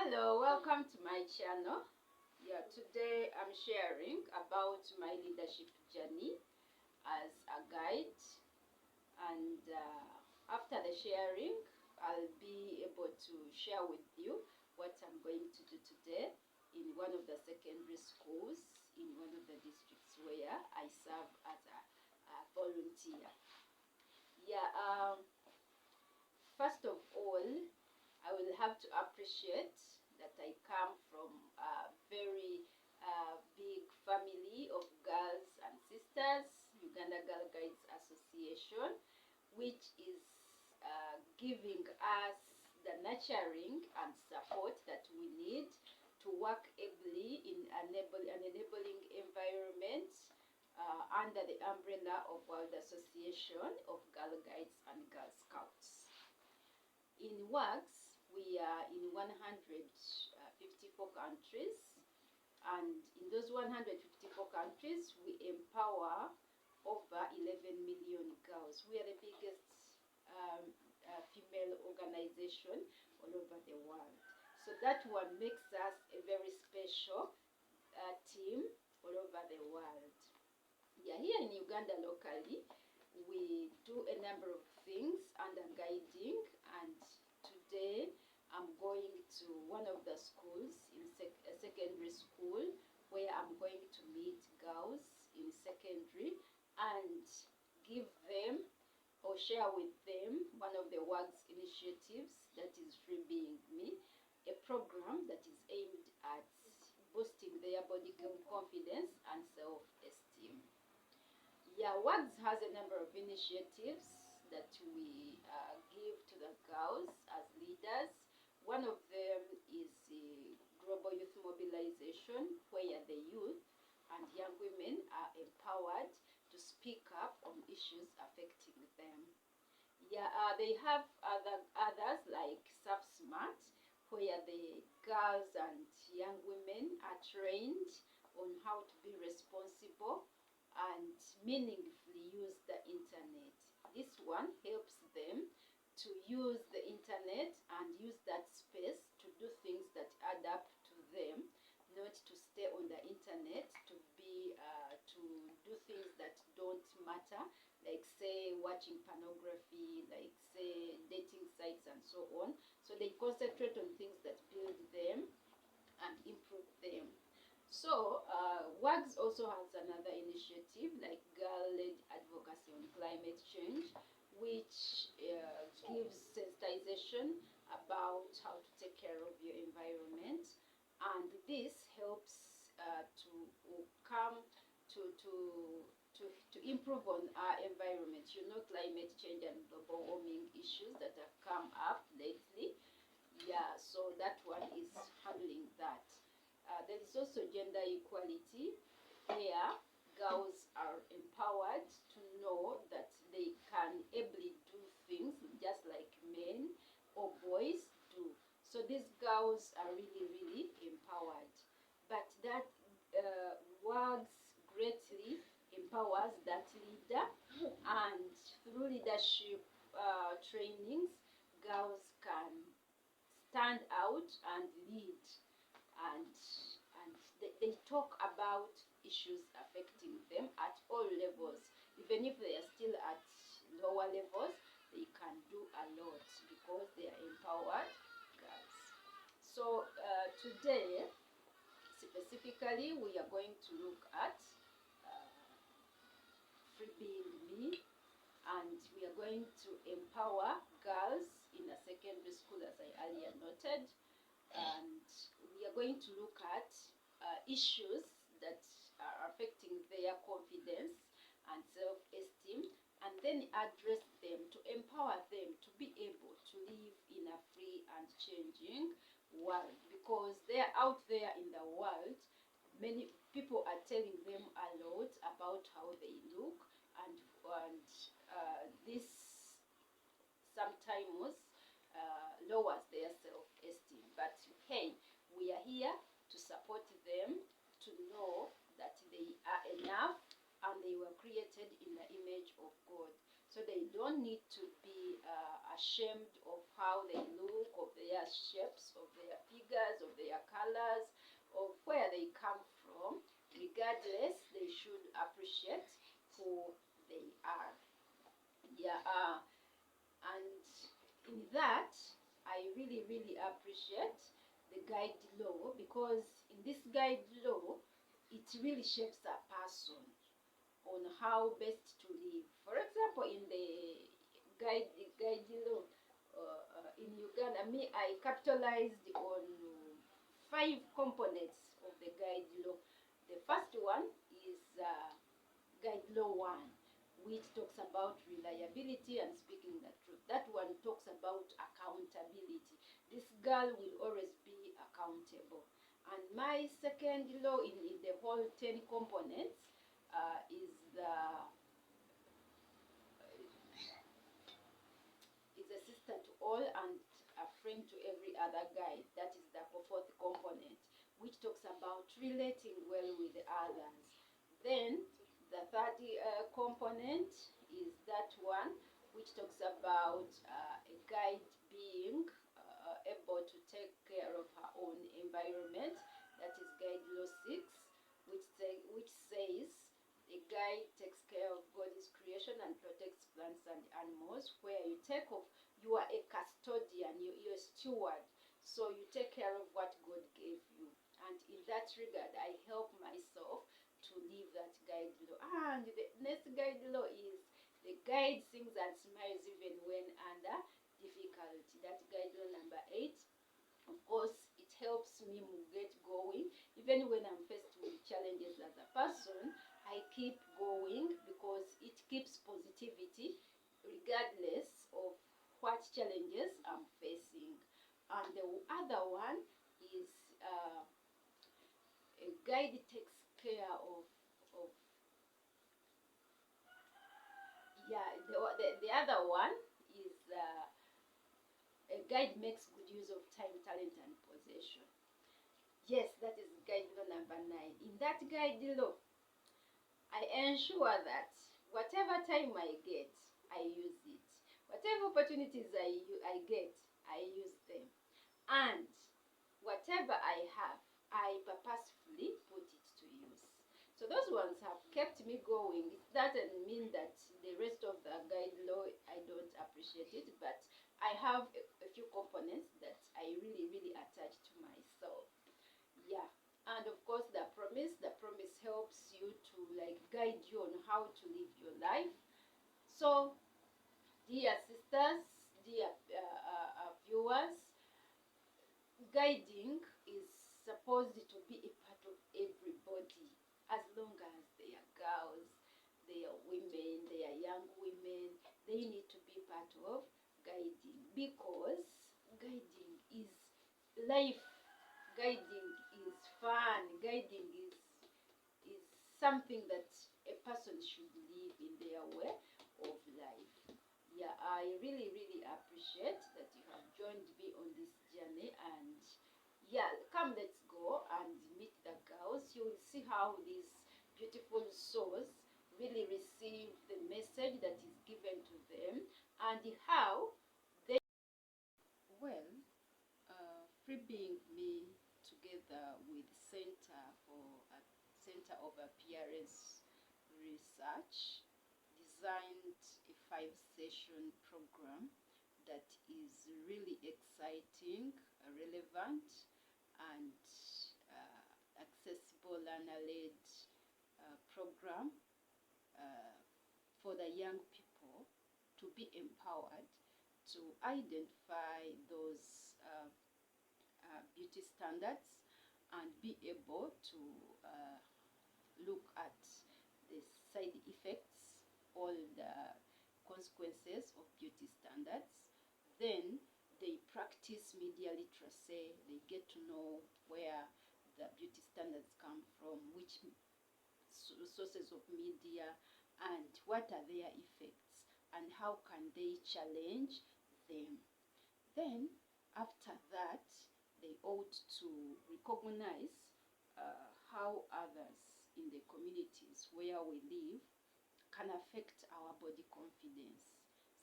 Hello, welcome to my channel. Today I'm sharing about my leadership journey as a guide, and after the sharing I'll be able to share with you what I'm going to do today in one of the secondary schools in one of the districts where I serve as a volunteer. First of all, I will have to appreciate that I come from a very big family of girls and sisters, Uganda Girl Guides Association, which is giving us the nurturing and support that we need to work ably in an enabling environment under the umbrella of World Association of Girl Guides and Girl Scouts. In WAGGGS, we are in 154 countries, and in those 154 countries, we empower over 11 million girls. We are the biggest female organization all over the world. So that one makes us a very special team all over the world. Here in Uganda locally, we do a number of things under guiding, and today I'm going to one of the schools in a secondary school where I'm going to meet girls in secondary and give them or share with them one of the WAGGGS initiatives, that is Free Being Me, a program that is aimed at boosting their body confidence and self-esteem. WAGGGS has a number of initiatives that we give to the girls as leaders. One of them is the Global Youth Mobilization, where the youth and young women are empowered to speak up on issues affecting them. They have others like Self-Smart, where the girls and young women are trained on how to be responsible and meaningfully use the internet. This one helps them to use the internet and use that space to do things that add up to them, not to stay on the internet to do things that don't matter, like say watching pornography, like say dating sites and so on. So they concentrate on things that build them and improve them. So WAGGGS also has another initiative like Girl-Led Advocacy on Climate Change, which gives sensitization about how to take care of your environment, and this helps to improve on our environment. Climate change and global warming issues that have come up lately. So that one is handling that. There is also gender equality, where girls are empowered to know that they can ably do things just like men or boys do. So these girls are really empowered. But that WAGGGS greatly empowers that leader, and through leadership trainings, girls can stand out and lead, and they talk about issues affecting them at all levels. Even if they are still at lower levels, they can do a lot because they are empowered girls. So today specifically we are going to look at Free Being Me, and we are going to empower girls in a secondary school, as I earlier noted, and we are going to look at issues that are affecting their confidence and self-esteem, and then address them to empower them to be able to live in a free and changing world, because they're out there in the world. Many people are telling them a lot about how they look, and this sometimes lowers their self-esteem. But hey, we are here to support them to know that they are enough and they were created in the image of God. So they don't need to be ashamed of how they look, of their shapes, of their figures, colors, of where they come from. Regardless, they should appreciate who they are. Yeah, and in that, I really, really appreciate the guide law, because in this guide law, it really shapes a person on how best to live. For example, in the guide law in Uganda, I capitalized on 5 components of the guide law. The first one is guide law 1, which talks about reliability and speaking the truth. That one talks about accountability. This girl will always be accountable. And my second law in the whole 10 components is a sister to all and a friend to every other guide. That is the fourth component, which talks about relating well with others. Then the third component is that one which talks about a guide being able to take care of her own environment. That is guide law 6, which says a guide takes care of God's creation and protects plants and animals. Where you take off, you are a custodian, you're a steward, so you take care of what God gave you. And in that regard, I help myself to live that guide law. And the next guide law is the guide sings and smiles even when under difficulty. That's guide law number 8. Of course, it helps me get going. Even when I'm faced with challenges as a person, I keep going because it keeps positivity regardless of what challenges I'm facing. And the other one is a guide takes care of yeah, the other one is a guide makes good use of time, talent, and possession. Yes, that is guide law number 9. In that guide law, I ensure that whatever time I get, I use it. Whatever opportunities I get, I use them. And whatever I have, I purposefully put it to use. So those ones have kept me going. It doesn't mean that the rest of the guide law I don't appreciate it, but I have a few components that I really, really attach to myself. Yeah. And of course, the promise helps you to guide you on how to live your life. So, dear sisters, dear viewers, guiding is supposed to be a part of everybody, as long as they are girls, they are women, they are young women. They need to be part of guiding, because guiding is life. Guiding is fun. Guiding is something that a person should live in their way of life. Yeah, I really, really appreciate that you have joined me on this journey. And yeah, come, let's go and meet the girls. You will see how these beautiful souls really receive the message that is given to them, and how they freeing me together with Center of Appearance Research designed a 5-session program that is really exciting, relevant, and accessible learner-led program for the young people to be empowered to identify those beauty standards and be able to look at the side effects, all the consequences of beauty standards. Then they practice media literacy. They get to know where the beauty standards come from, which sources of media, and what are their effects, and how can they challenge them. Then after that, they ought to recognize how others in the communities where we live can affect our body confidence.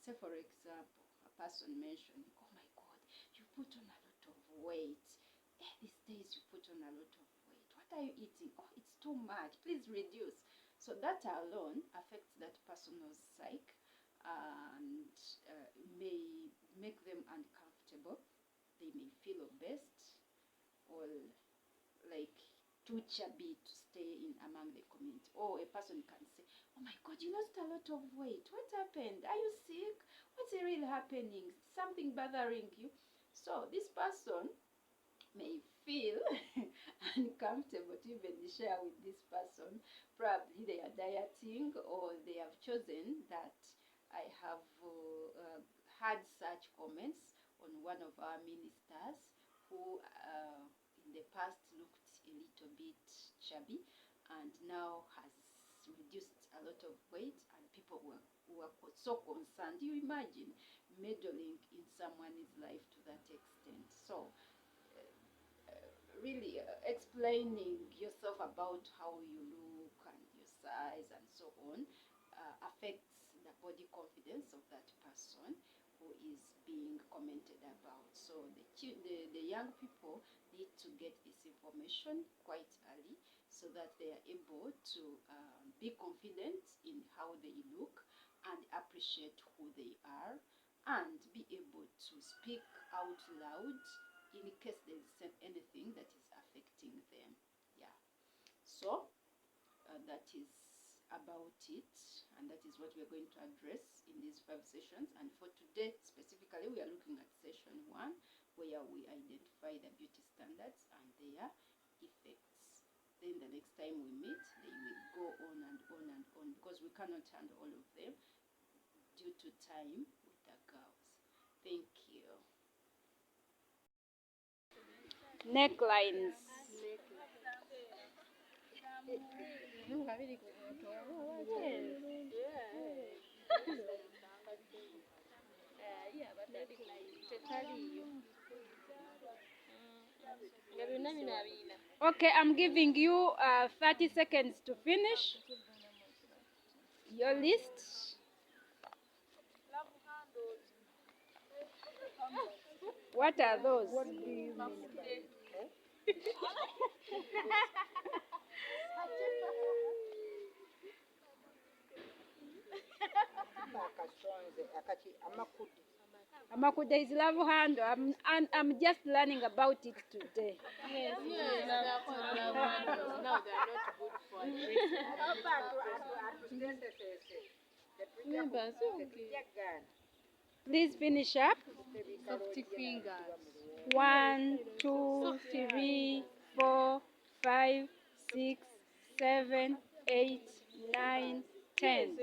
Say, for example, a person mentioned, oh my God, you put on a lot of weight. these days you put on a lot of weight. What are you eating? Oh, it's too much. Please reduce. So that alone affects that person's psyche and may make them uncomfortable. They may feel obese or like too chubby to stay in among the community. Or a person can say, oh my God, you lost a lot of weight. What happened? Are you sick? What's really happening? Something bothering you? So this person may feel uncomfortable to even share with this person. Probably they are dieting, or they have chosen that. I have had such comments on one of our ministers who in the past looked a little bit chubby and now has reduced a lot of weight, and people were so concerned. You imagine meddling in someone's life to that extent. So really explaining yourself about how you look and your size and so on affects the body confidence of that person who is being commented about. So the young people need to get this information quite early so that they are able to be confident in how they look and appreciate who they are, and be able to speak out loud in case there is anything that is affecting them. Yeah. So that is about it, and that is what we are going to address in these 5 sessions. And for today specifically, we are looking at session 1, where we identify the beauty standards and their effects. Then the next time we meet, they will go on and on and on, because we cannot handle all of them due to time with the girls. Thank you. Necklines. Okay, I'm giving you 30 seconds to finish your list. What are those? What do you mean? Amakude is love handle. I'm just learning about it today. Yes, yes. Now they are not good for Please finish up. Soft fingers. 1, 2, 3, 4, 5, 6, 7, 8, 9, 10.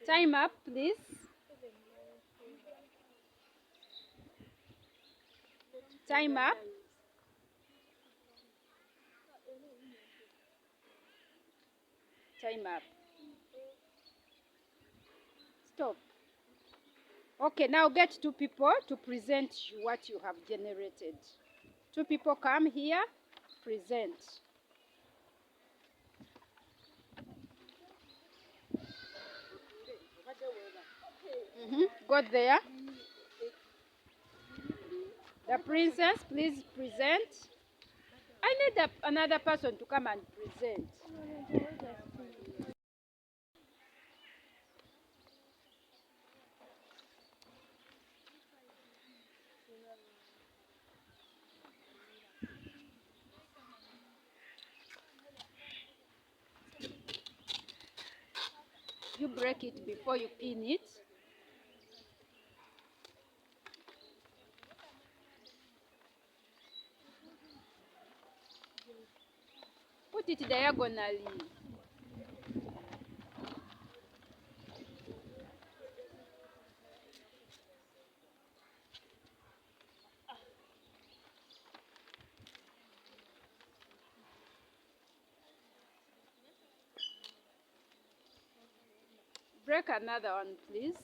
Time up, please. Time up. Time up. Stop. Okay, now get 2 people to present what you have generated. 2 people come here, present. Got there. The princess, please present. I need another person to come and present. You break it before you pin it. Put it diagonally. Break another one, please.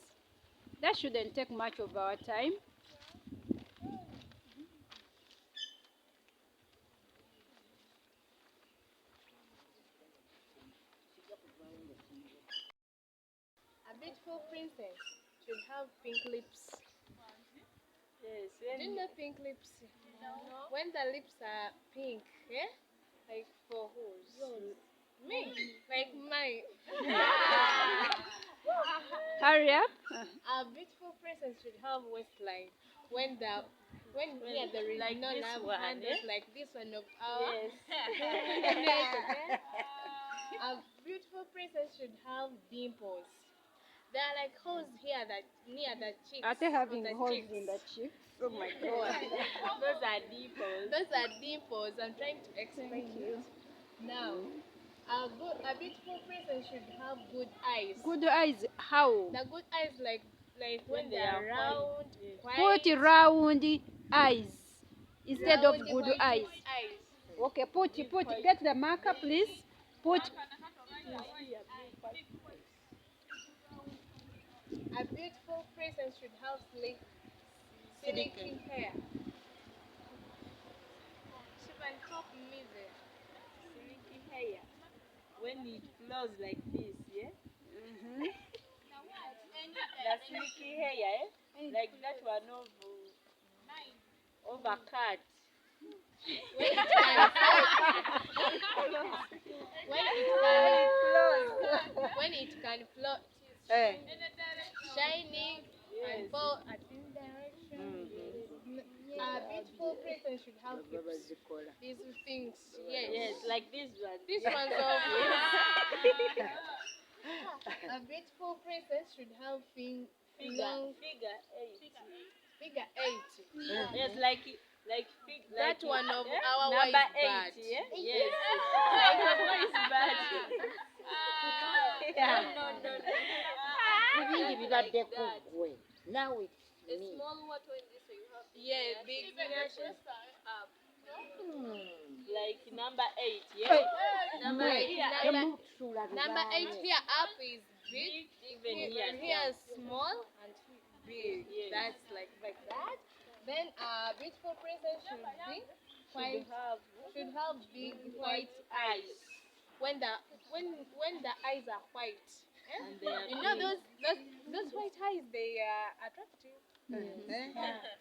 That shouldn't take much of our time. beautiful princess should have pink lips. Yes, Do you know pink lips? No. When the lips are pink, yeah? Like for whose? Me. Like mine. Hurry up. A beautiful princess should have waistline. When here there is like no this love one, handles like this one of ours. Yes. A beautiful princess should have dimples. There are like holes here that near the cheeks. Are they having on the holes cheeks. in the cheeks? Oh my God. Those are dimples. Those are dimples. I'm trying to explain it. Now, a beautiful princess should have good eyes. Good eyes. How? The good eyes like when they are round, Put round eyes instead of round, good white eyes. Okay, put, get the marker, please. Put. A beautiful princess should have silky hair. Shivan, help me there. Silky hair. When it flows like this, yeah? The silky hair, like that one of a cat. When it can float, shining and fall at any direction. A beautiful princess should have hips. These things, Yes, like this one. This one's of A beautiful princess should have figure 8. Figure 8. Yes, like that one of our number wife 8, bad. yeah? Yes. Like a voice bad. Now it's me. Small what when this way you have Big lashes. Like number 8, yeah? Number 8 here up is big, even here is small and big. Yes. That's like that. Then a beautiful princess should have big white eyes. When the eyes are white, and they are you know those white eyes, they are attractive.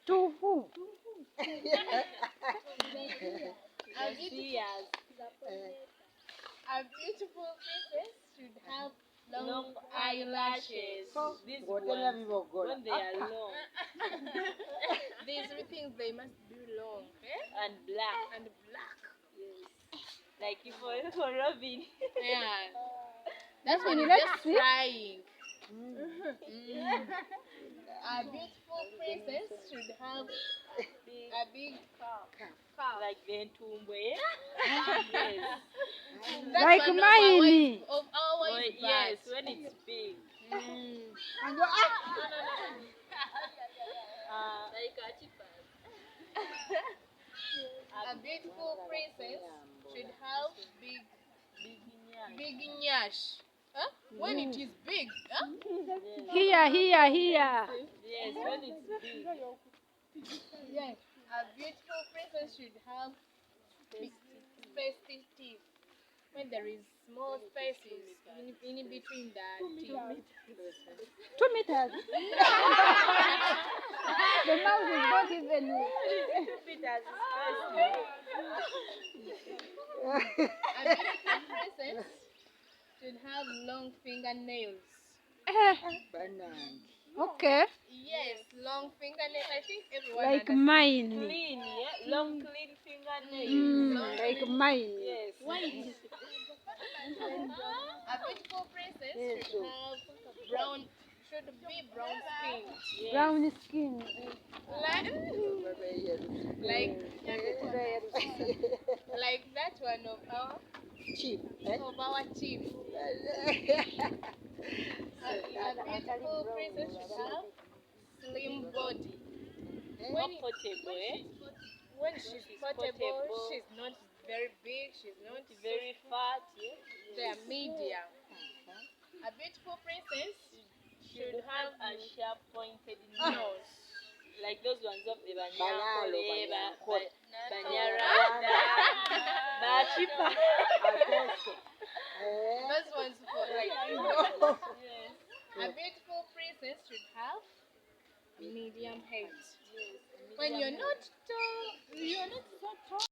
To who? A beautiful princess should have long eyelashes. These ones, when they are long. These things, they must be long. And black. Yes. Like for Robin. Yeah. That's when Let's you're just see. crying. A beautiful princess should have a big calf. Like the Ntumbo, yeah? Yes. That's Like one mine. of our wife Yes, when it's big. like a chipas. A beautiful princess should have big nyash. Huh? When it is big, huh? Here. Yes, when it's big. Yes. A beautiful princess should have spacey teeth. When there is small spaces in between the teeth. 2 meters. The mouth is not even. 2 meters A beautiful princess should have long fingernails. Okay. Yes, long fingernails. I think everyone Like understands. mine. clean, yeah? Long, clean fingernails. Like mine. Yes. A beautiful princess should be brown skin. Yes. Brown skin. Like that one of our Cheap. chief. A beautiful princess should have slim body. Not portable, eh? When she's portable, she's not very big, she's not Very fat, yeah? they're medium. A beautiful princess should have A sharp pointed nose. Like those ones of the Banyarada, Bachipa. those ones for like Yes. a beautiful success should have a medium height. Yes, a When medium you're not height. tall, you're not so tall.